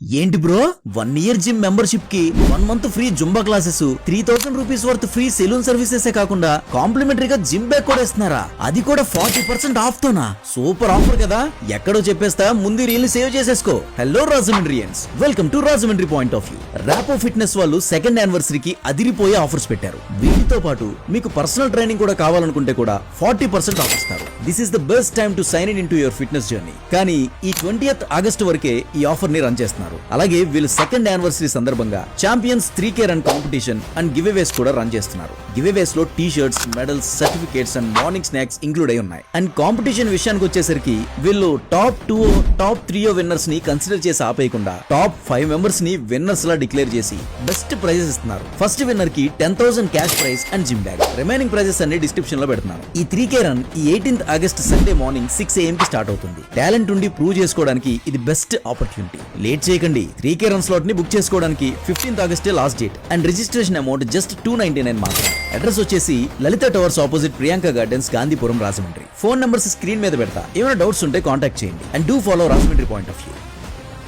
ఏంటి bro 1 year gym membership కి 1 month free zumba classes 3000 rupees worth free salon services కాకుండా కాంప్లిమెంటరీగా gym bag కూడా ఇస్తున్నారా? అది కూడా 40% ఆఫ్ తోనా? సూపర్ ఆఫర్ కదా. ఎక్కడో చెప్పేస్తా, ముందు రీల్ సేవ్ చేసేసుకో. హలో రాజమండ్రియన్స్, welcome to Rajahmundry point of view. Rapo fitness వాళ్ళు 2nd యానివర్సరీకి అదిరిపోయే ఆఫర్స్ పెట్టారు. వీటితో పాటు మీకు పర్సనల్ ట్రైనింగ్ కూడా కావాలనుకుంటే కూడా 40% ఆఫ్ ఇస్తారు. This is the best time to sign in to your fitness journey. కానీ ఈ 20th ఆగస్ట్ వరకే ఈ ఆఫర్ ని రన్ చేస్తున్నారు. అలాగే వీళ్ళు 2nd యానివర్సరీ సందర్భంగా champions 3K run competition and giveaways కూడా రన్ చేస్తున్నారు. గివ్ అవేస్ లో T shirts, medals, certificates and morning snacks include అయి ఉన్నాయి. అండ్ కాంపిటీషన్ విషయానికి వచ్చేసరికి వీళ్ళు టాప్ 2 టాప్ 3 విన్నర్స్ ని కన్సిడర్ చేసి ఆపేయకుండా టాప్ 5 మెంబర్స్ ని విన్నర్స్ లా డిక్లేర్ చేసి బెస్ట్ ప్రైజెస్ ఇస్తున్నారు. ఫస్ట్ విన్నర్ కి 10,000 cash prize and gym bag. Remaining prizes అన్ని డిస్క్రిప్షన్ లో పెడుతున్నాను. ఈ 3K రన్ ఈ 18th August Sunday morning 6 AM కి స్టార్ట్ అవుతుంది. టాలెంట్ ఉండి ప్రూవ్ చేసుకోవడానికి ఇది బెస్ట్ ఆపర్చునిటీ. లేట్ చేయకండి. 3K రన్ స్లాట్ ని బుక్ చేసుకోవడానికి 15th ఆగస్టే last date and registration amount just 299 మాత్రమే. అడ్రస్ వచ్చేసి Lalitha towers opposite Priyanka gardens, Gandhipuram, Rajahmundry. Phone numbers screen మీద పెడతా. ఏమైనా డౌట్స్ ఉంటే కాంటాక్ట్ చేయండి. And do follow Rajahmundry point of view.